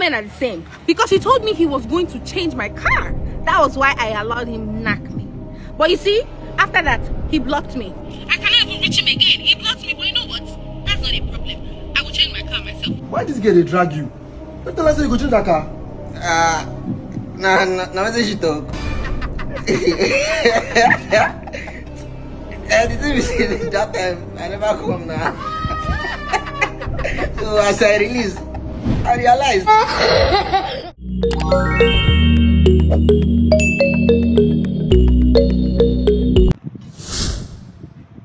men are the same. Because he told me he was going to change my car. That was why I allowed him knock me. But you see, after that, he blocked me. I cannot even reach him again. He blocked me, but you know what? That's not a problem. I will change my car myself. Why this girl they drag you? Don't tell us you go change that car. Nah, what she talk? The thing is, that time, I never come now. So as I release, I realized.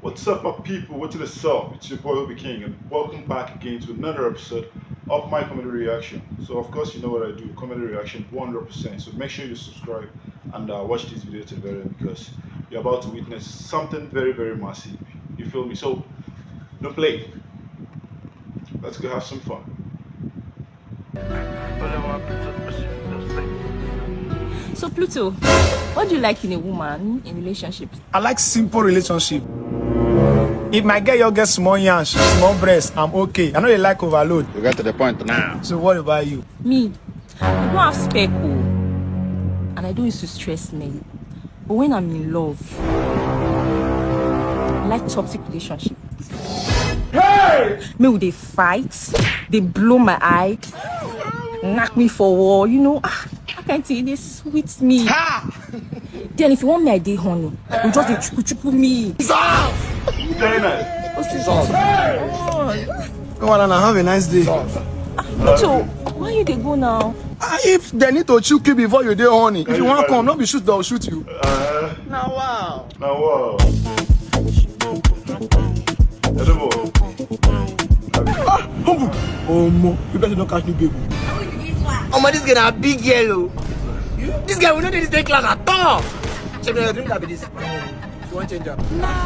What's up, my people? What's the up? It's your boy OBIKING, and welcome back again to another episode of my comedy reaction. So, of course, you know what I do, comedy reaction 100%. So make sure you subscribe and watch this video to the very end, because you're about to witness something very, very massive. You feel me? So, don't play. Let's go have some fun. So Pluto, what do you like in a woman in relationships? I like simple relationship. If my girl you get small yansh, small breast, I'm okay. I know you like overload. You get to the point now. So what about you? Me, I don't have speckle, and I don't used to stress men. But when I'm in love, I like toxic relationships. Hey! Me with they fight, they blow my eye, knock me for war, you know. I can't say they sweet me. Ha! Then if you want me, I day honey. You just chuku me. Very nice. Come on, and have a nice day. So, why you they go now? If they need to choke you before you day honey, if you want to come, not be shoot, they'll shoot you. Now wow. Edoboy. Oh, mo, you better not catch me, baby. Oh my, this guy a big yellow. This guy will not do this day class at all. Check me, drink that be this. You want change up?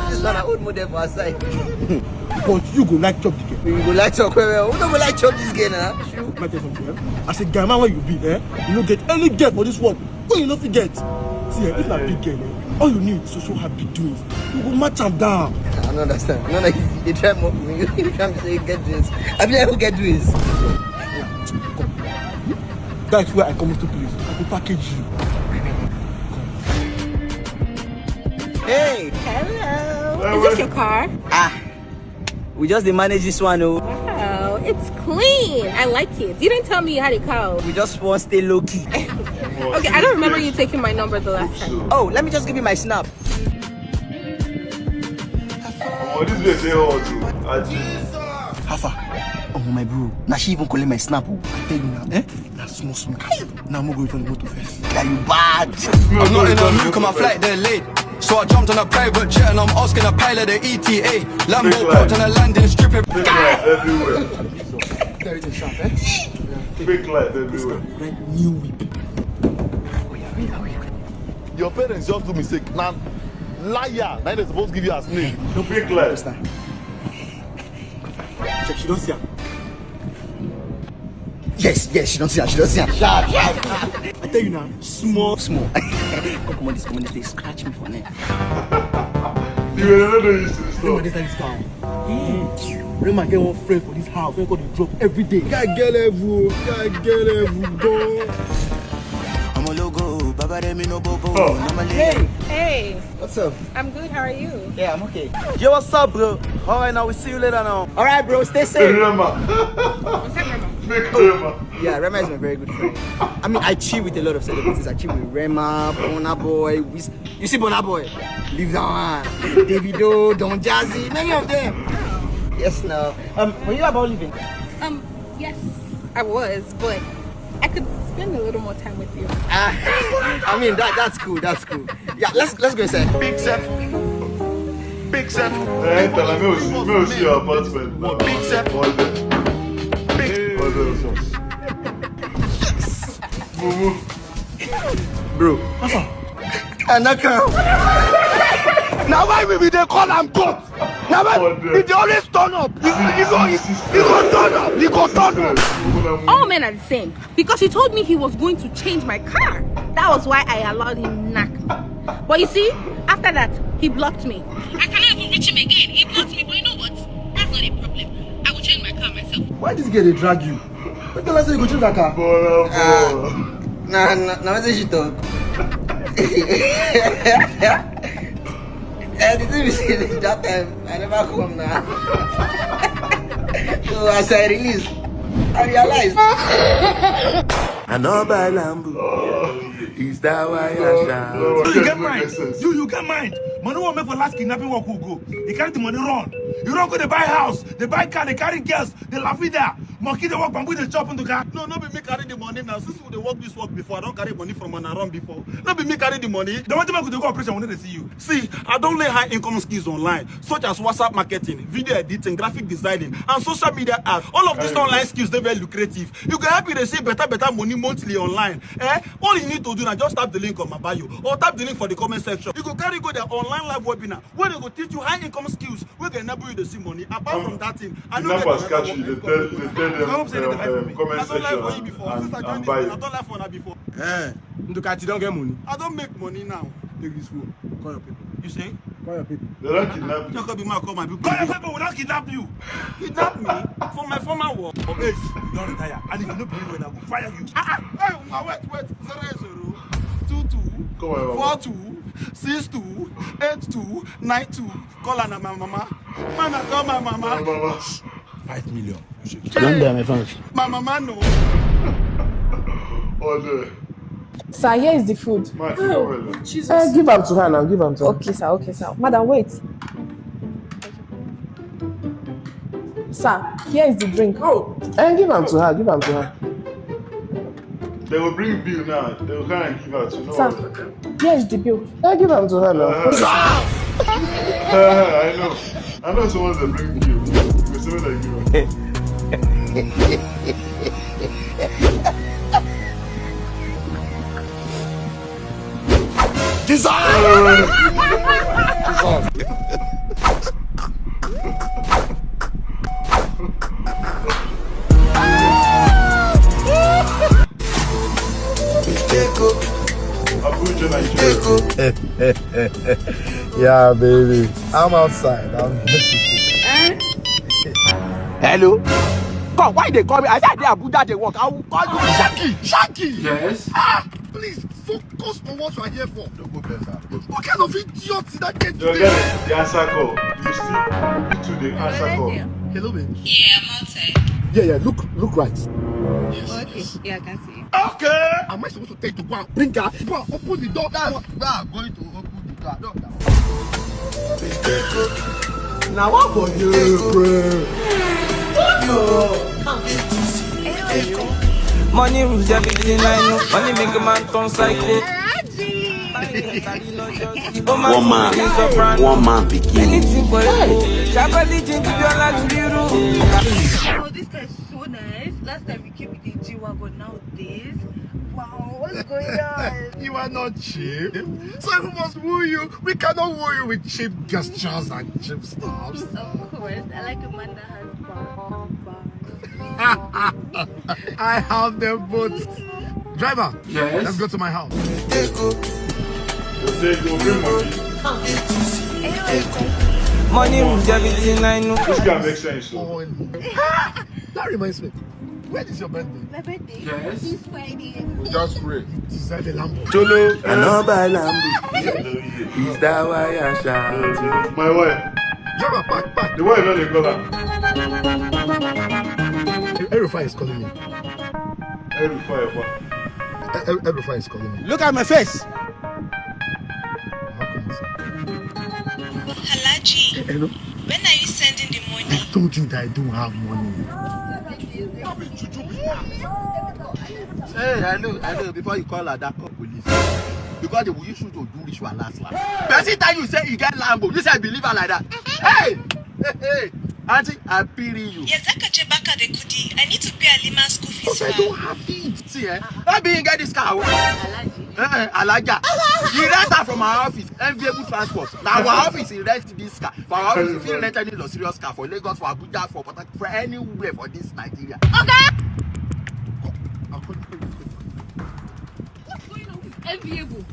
This one an old model for our side. But you go like chop the girl. You go like chop, well. Who don't go like chop this guy now? Sure. I tell something, eh? As a guy, man, where you be, eh? You don't get any girl for this one. Who you not forget? See, if not big girl, eh? All you need is social happy doings. You go match them down. I don't understand. No, you try more for me. You try to say get this. I mean, I will get this. That's where I come to place. I will package you. Hey! Hello. Is this your car? We just manage this one, oh. Wow, it's clean. I like it. You didn't tell me you had a car. We just want to stay low key. Okay, I don't remember you taking my number the last time. Oh, let me just give you my snap. Oh, this is a How far? Oh my bro, now she even calling my snap. I tell you now, eh? Now small. Now I'm going to the motor first. Are you bad? I'm not in a mood, cause my flight they're late. So I jumped on a private jet and I'm asking a pilot the ETA. Lambo parked on a landing strip. Big light everywhere. There is a shop, eh? Big light everywhere. Right, new whip. Your parents just do mistake. Now, liar. Now they're supposed to give you a snake. No big light. Check, she don't see her. Yes, she don't see her. Sharp. I tell you now, small. Come on, this they scratch me for neck. You were not used to this Remember stuff. this time. Remember, get one friend for this house. We got to drop every day. Guy, get level, go. I'm a logo, Baba Remi no bobo. Oh. Hey. What's up? I'm good. How are you? Yeah, I'm okay. Yo, what's up, bro? All right, now we see you later now. All right, bro, stay safe. Rema. What's that, Rema? Big Rema. Yeah, Rema is my very good friend. I mean, I chill with a lot of celebrities. I chill with Rema, Boy. You see Boy? Leave that one. Davido, Don Jazzy, many of them. Yes, no. Were you about leaving? Yes, I was, but I could spend a little more time with you. I mean, that's cool. Yeah, let's go inside. Big Seth. Hey, tell me, we'll see your apartment. Big Seth. Bro. Now why we they call him God? Now why they always turn up? He go turn up. All men are the same. Because he told me he was going to change my car. That was why I allowed him knock me. But you see, after that, he blocked me. I cannot even reach him again. He blocked me, but you know what? That's not a problem. I will change my car myself. Why this girl they drag you? What the last time you go to that car? Nah, what's she talk? The thing is, that time I never come now. So as I release, I realized. I know by Lambu. Is that why I shall? You get mine. You get mine. Money won't make for last kidnapping work who go. They carry the money run. You don't go, they buy house, they buy car, they carry girls, they laugh with there. Monkey they walk, bamboo they chop into car. No, not be me carry the money now. Since they work this work before, I don't carry money from an run before. Not be me carry the money. The one time I go to operation when they see you. See, I don't lay high income skills online, such as WhatsApp marketing, video editing, graphic designing, and social media ads. All of these online skills they very lucrative. You can help you receive better money monthly online. All you need to do now just tap the link on my bio or tap the link for the comment section. You go carry go their online live webinar where they go teach you high income skills. We can enable you to see money. Apart from that thing, I know catch you. They tell them comment section and buy it. I don't like for that before. Nduka, you don't get money. I don't make money now. Take this phone. Call your people. You say? Call your people. They don't kidnap you. Not gonna be my call my people. Call your people, we don't kidnap you. Kidnap me for my former work. Hey, you don't retire. And if you don't believe when I will fire you. Wait. 08022 42 62 82 92. Call her my mama. Mama, call my mama. 5 million. My mama no. Order. Sir, here is the food. Jesus. Give them to her now. Give them to her. Okay, sir. Madam, wait. Sir, here is the drink. Give them to her. Give them to her. They will bring bill now. They will come and give her to know. Sir, here is the bill. Give them to her now. I know someone that bring bill. You say like you. Yeah, baby. I'm outside. I'm Hello? Come, why they call me? I said they Abuja they work. I will call you Shaggy. Yes? Please focus on what you are here for. Don't go better. What kind of idiot did that get You today? get the answer call. You see to the answer call. Hello, baby. Yeah, I'm outside. Yeah. Look right. Okay, yeah, I can see. Okay. Am I supposed to take the go and bring her? Go and open the door. That's going to open the door. now what for you, bro? Money rules everything I know. Money make a man turn psycho. One man begin. Anything for you. Shabali jingle your life to you. Oh, this guy is so nice. Last time we came with the G-Wagon, now this. Wow, what's going on? You are not cheap. So if we must woo you, we cannot woo you with cheap gestures and cheap stuff. Of course, I like a man that has bars. I have them both. Driver, Yes? let's go to my house. They go bring money. Money rules everything I know. This guy makes sense. So. Oh, that reminds me. When is your birthday? My birthday? Yes? This Friday. Just pray. You deserve a Lambo. Cholo. I know by Lambo. Is that why I shall? My wife. Driver, back. The wife not the color. Erufai is calling me. Erufai is calling me. Look at my face. How come, sir? Halaji, Hello? when are you sending the money? I told you that I don't have money. Hey, I know. Before you call her, that call police. Because they will use you to do ritual last. Person time you say you get Lambo, you say believe her like that. Hey! Auntie, I pity you. Yazaka Baka de Kudi, I need to pay Alima school fees. I don't have it. See, maybe you get this car. Alaja. He rent her from our office, enviable transport. Now our office, he rent this car. For our office, if you rent any luxurious car for Lagos, for Abuja, for anywhere for this Nigeria. Okay! What's going on with enviable?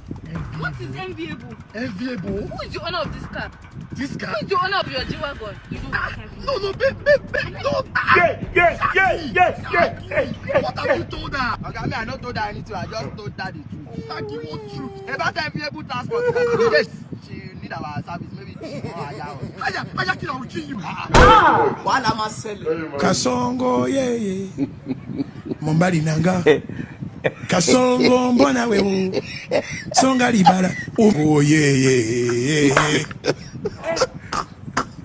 What is enviable? Enviable? Who is the owner of this car? This guy. It's the owner of your G-Wagon. You know what I can do. No, babe, no. Yeah. What have you told her? Okay, I don't told her anything. I just told her the truth. Shaggy, what truth? About time vehicle transport. Yes, she need our service. Maybe she won't allow us. Aya, kill her, will kill you. While I'm selling. Kasongo, yeah. Mombali nanga. Kasongo, mbona wewe. Songa libala. Oh, yeah.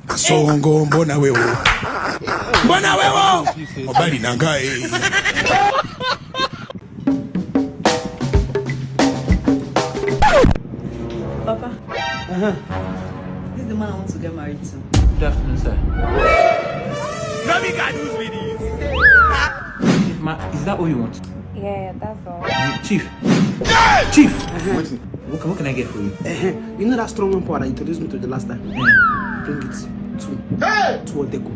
Kasongo, mbona wewe. Mbona wewe. Mombali nanga, Papa. This is the man I want to get married to. Good afternoon, sir. Nobody can do with this. Ma, is that all you want? Yeah, that's all. Chief. Chief! What can I get for you? You know that strong power that introduced me to the last time? Bring it to Odeko.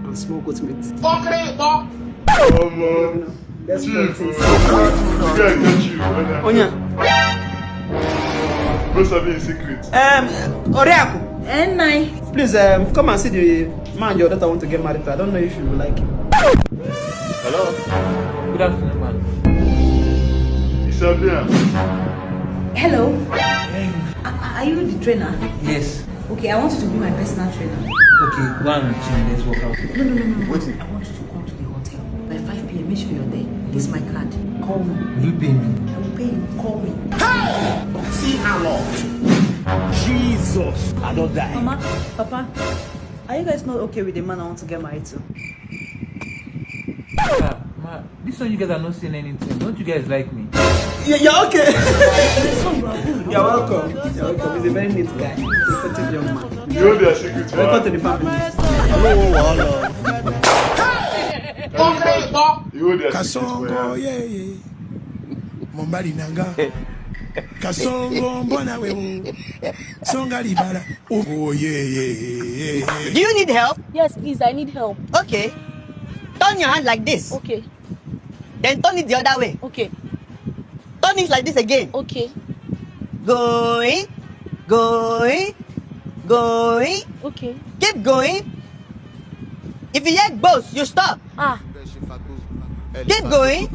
And small goat meat. Oh man. Let's Chief, go. you guys get you. Onya. What's up in secret? Oreaku. N9. Please, come and see the man your daughter want to get married to. I don't know if you will like him. Hello? Good afternoon, man. Isabia. Hello. Are you the trainer? Yes. Okay, I want you to be my personal trainer. Okay, go on, Chinedu, let's walk out. No. Wait. I want you to come to the hotel. By 5 p.m, make sure you're there. This is my card. Call me. Will you pay me? I will pay you. Call me. See how long. Jesus, I don't die. Mama, Papa, are you guys not okay with the man I want to get married to? Ma, this one you guys are not saying anything. Don't you guys like me? You're okay. You're welcome. He's a very neat guy. He's a pretty young man. You know their secret. Welcome to the family. You know their Kasongo, yeah. Mombali nanga. Kasongo, mbona wewe. Songa libala. Oh, yeah. Do you need help? Yes, please, I need help. Okay. Turn your hand like this. Okay. Then turn it the other way. Okay. Turn it like this again. Okay. Going. Okay. Keep going. If you hear both, you stop. Keep going.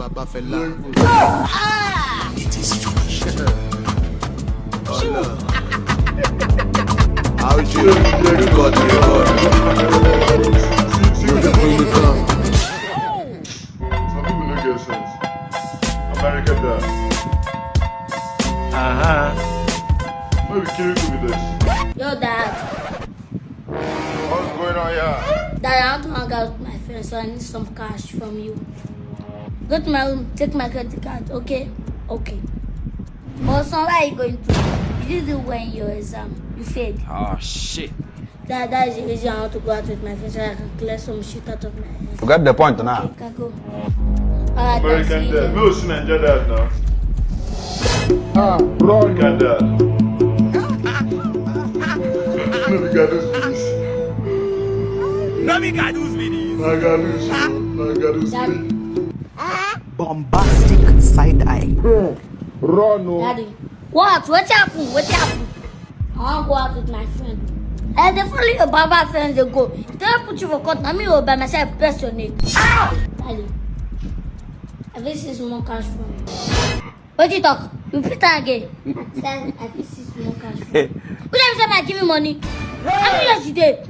It is finished. How you record. Some people don't get sense. America does. Maybe Kiriku with this. Yo, Dad. What's going on here? Dad, I want to hang out with my friends, so I need some cash from you. Go to my room, take my credit card, okay? Okay. Also, where are you going to? You did it when your exam. You failed. Oh, shit. That is the reason I want to go out with my friends, so I can clear some shit out of my head. Forget the point now. Okay, can go. Alright, American dad. We will see Nigeria dad now. American dad. Nobody can do with this. Bombastic side eye. Daddy. What? What happened? I want to go out with my friend. And they follow your Baba friends, they go. If they don't put you for court, I will by myself press your name. Daddy. I will see some more cash from you. What you talk? You repeat that again. Say, I will see some more cash from you. Who never said I give you money? How many years you did?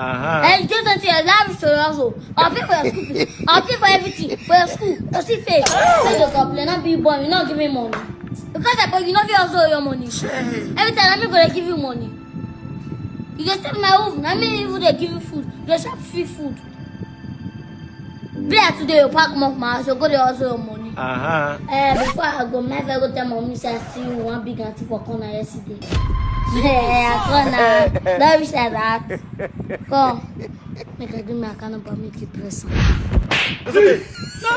And you don't say love is also. I'll pay for your school fees. I'll pay for everything. For your school. You'll see face. Say you complain, not be born, you not give me money. Because I beg you not give also your money. Every time I'm gonna give you money. You just take my room. I mean even they give you food. You shop free food. Play today you pack more my house, you go there also your money. Before I go, my friend go tell mommy say I see you one big auntie for corner yesterday. Yeah, corner. Don't wish like that. Come. Make I do my account number, make you press. No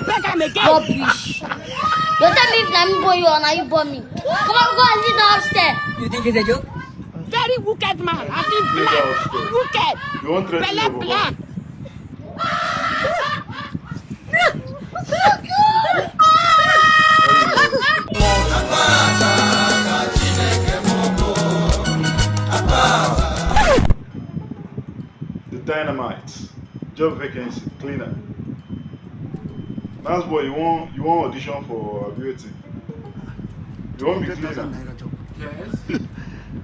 beg am again. Rubbish. You tell me if I'm boy you or now you boy me. Come on, go and lead down upstairs. You think it's a joke? Very wicked man. I feel black. Wicked. You want to Black. job vacancy, cleaner. Nasboi, you want audition for ability? You want me cleaner? Yes.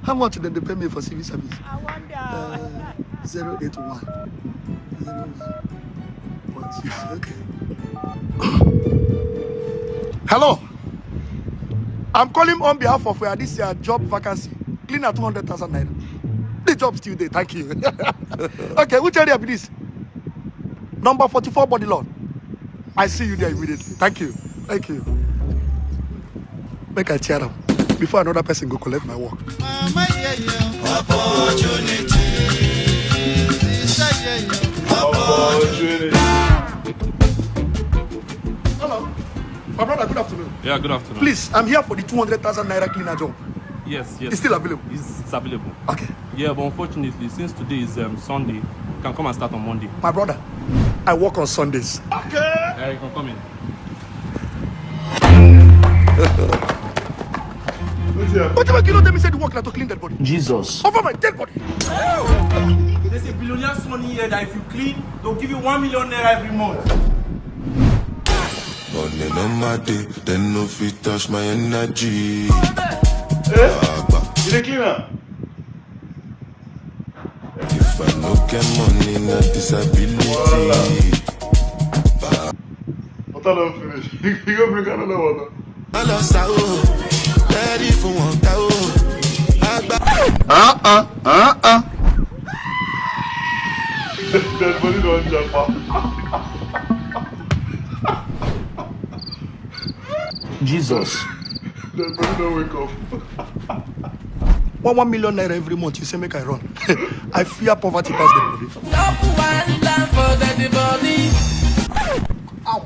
How much did they pay me for civil service? I wonder. 081 0116. Okay. Hello. I'm calling on behalf of this job vacancy. Cleaner 200,000 naira. The job still there. Thank you. Okay, which area be this? Number 44 body lot. I see you there immediately. Thank you. Thank you. Make a chair up before another person go collect my work. Opportunity. Hello. My brother, good afternoon. Yeah, good afternoon. Please, I'm here for the 200,000 naira cleaner job. Yes. It's still available? It's available. Okay. Yeah, but unfortunately, since today is Sunday, you can come and start on Monday. My brother, I work on Sundays. Okay. Yeah, you can come in. But you know, they said the work like to clean that body. Jesus. Over my dead body. There's a billionaire's money here that if you clean, they'll give you 1 million naira every month. Money on my day, then no fit touch my energy. You the cleaner? If I no get money, not disability. What I don't finish. You go bring another one. Ready for one cow. That money don't jump up. Jesus. That money don't wake up. 1 million naira every month. You say make I run. I fear poverty past the body. Ow.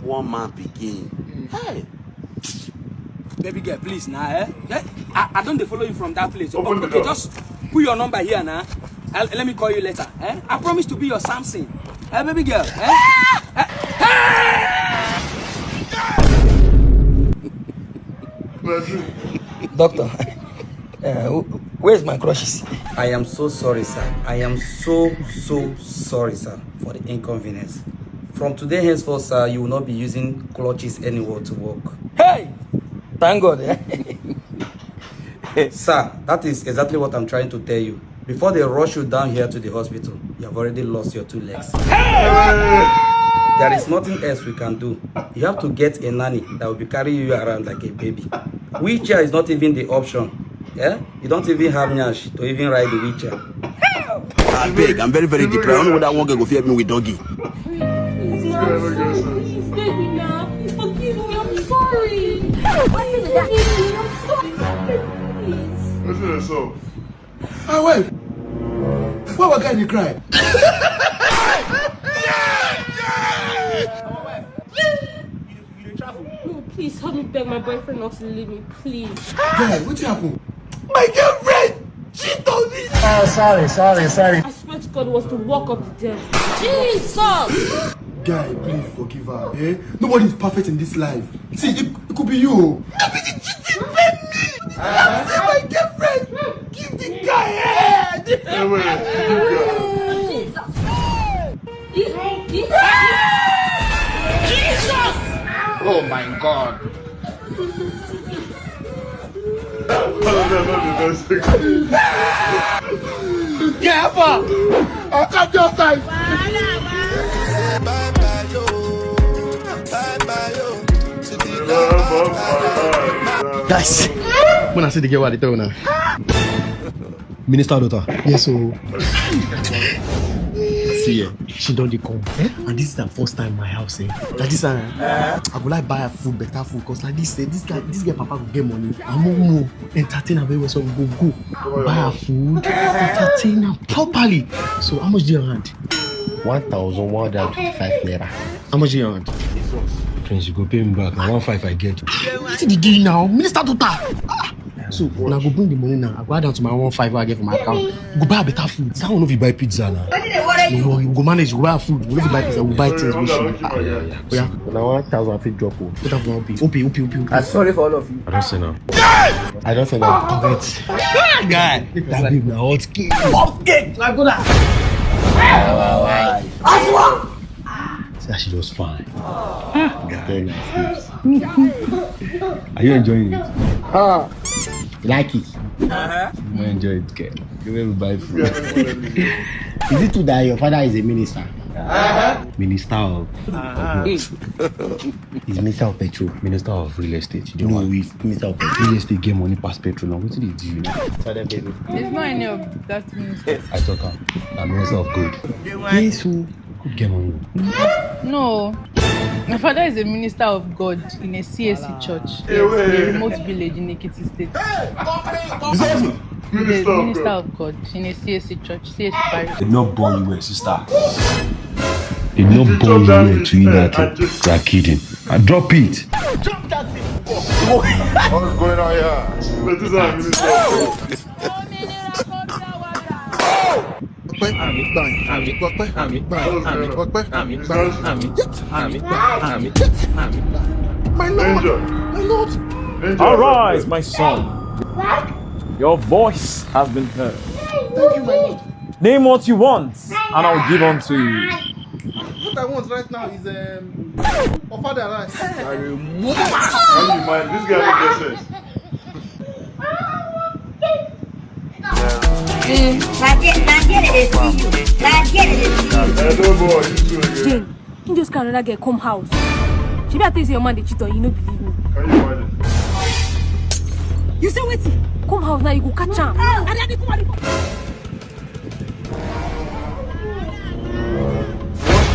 One man begin. Hey. Baby girl, please now, eh? I don't follow you from that place. Open the Okay, door. just put your number here now. Let me call you later. Eh? I promise to be your Samson. Baby girl. Doctor, where's my crushes? I am so sorry, sir. I am so sorry, sir, for the inconvenience. From today henceforth, sir, you will not be using clutches anywhere to walk. Hey! Thank God, eh? Sir, that is exactly what I'm trying to tell you. Before they rush you down here to the hospital, you have already lost your 2 legs. There is nothing else we can do. You have to get a nanny that will be carrying you around like a baby. Wheelchair is not even the option. Yeah? You don't even have nyash to even ride the wheelchair. I beg, I'm very depressed. I don't know what that one can go feed me with doggy. Please, baby, now. Please forgive me. I'm sorry. Listen to so. Ah, wait. Why was guy cry? No, please help me beg my boyfriend not to leave me, please. Guy, what happened? My girlfriend! She told me! Oh, sorry. I swear to God, it was to walk up the devil. Jesus! Guy, please forgive her, eh? Nobody is perfect in this life. See, it could be you. That be the cheating baby! See my girlfriend! Give the guy head! Jesus! Oh my God. Careful! I'll come to your side! Guys, when I see the girl at the town now. Minister daughter. Yes, so. See, she don't come. And this is the first time in my house. Like this, I would like buy her food, better food, cause like this guy papa will get money. I'm more entertain her very well, so we go buy her food, entertain her properly. So how much do you hand? 1,125 naira. How much do you hand? Prince, you go pay me back. Now 1,500 I get. What did you do now, Minister daughter? So now go bring the money now. I go down to my 1,500 I get from my account. Go buy better food. That one if you buy pizza now. No, we go manage. We buy food. We buy pizza. We buy things. We should. Yeah. Now 1,000 I fit drop. What have you pay? OP. I'm sorry for all of you. I don't say now. I don't say now. Wait. Guy. That babe now hot cake. Hot cake. Like that. See, she was fine. Very nice. Are you enjoying it? You like it? You enjoy it, okay? You will buy food. Is it true that your father is a minister? Minister of what? He's Minister of Petrol. Minister of Real Estate. You know, he's Minister of Petrol. Real Estate get money past petrol. Now, what did he do? You know? Father, baby. It's not any of that minister. I talk I'm Minister of Gold. Yes, who could get money? No. My father is a minister of God in a CSC church. A remote village in Ekiti State. Minister of God in a CSC church, CSC parish. They not born you, sister. They not born you to eat that. They are kidding. I drop it. Drop that thing. What's going on here? This is our minister. My lord. Arise, my son. Your voice has been heard. Thank you, my lord. Name what you want, and I'll give unto you. What I want right now is oh, father, rice. Can you mind? This guy makes sense. Edoboy, Jane, you just can't get come house. She better tell your man the cheat on you, no believe me. Can you imagine? You say wait, come house now you go catch him.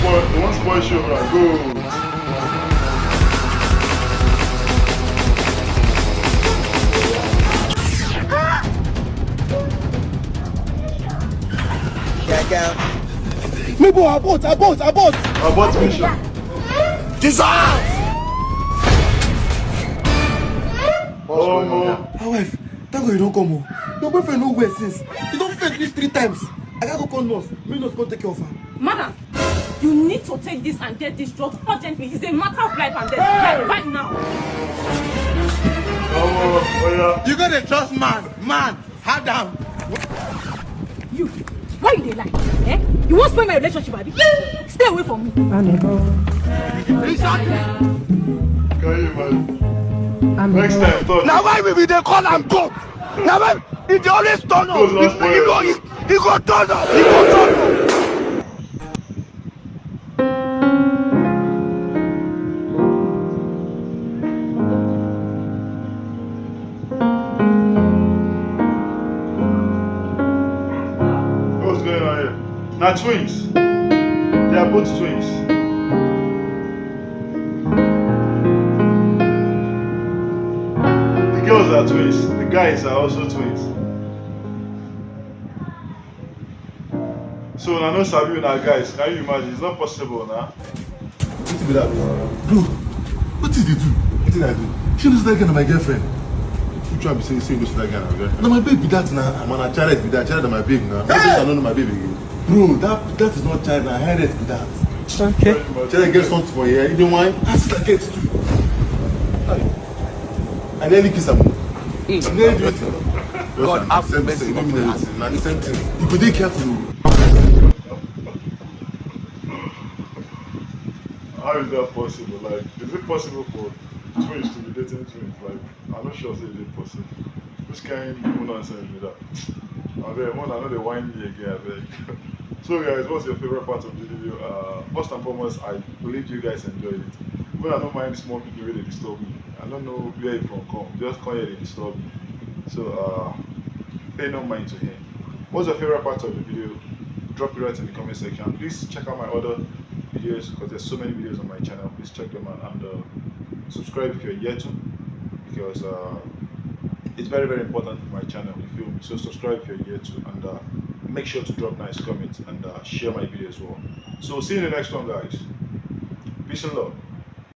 The one spoil show, man. Go. Maybe abort mission. Jesus! Oh, no. My wife, thank God you don't come home. Your boyfriend no well since. You don't fetch me 3 times. I gotta go call nurse. Me nurse can't take care of her. Madam, you need to take this and get this drug urgently. It's a matter of life and death. Like right now. You gotta trust man. Hard down. You, why you dey lie? Eh? You won't spoil my relationship, Abby. Stay away from me. Can you imagine? Next time, talk. Now why we they call him God? Now why he always turn up? He go turn up. What's going on here? Now twins. They are both twins. The girls are twins. The guys are also twins. So I know Sabinus and guys. Can you imagine? It's not possible now. What did that bro? What did they do? What did I do? She looks like my girlfriend. You try to say you looks like my girlfriend. No, my baby that now. I'm on a child be that. Child my baby now. I don't know my baby again. Bro, that is not child now. Head be that. Okay. Child get something for here. You know why? That's like it too. I nearly kiss him. I nearly do it. God have mercy. Not the same thing. You could be careful. How is that possible? Like, is it possible for twins to be dating twins? Like, I'm not sure if it's possible. Which kind of nonsense is that? I know they whine me again. I beg. So, guys, what's your favorite part of the video? First and foremost, I believe you guys enjoyed it. But I don't mind small people really disturb me. I don't know where it from come. Just come here and disturb me. So, pay no mind to him. What's your favorite part of the video? Drop it right in the comment section. Please check out my other videos because there's so many videos on my channel. Please check them out and subscribe if you're yet to, because it's very, very important for my channel. You feel me? So subscribe if you're yet to, and make sure to drop nice comments and share my video as well. So see you in the next one, guys. Peace and love.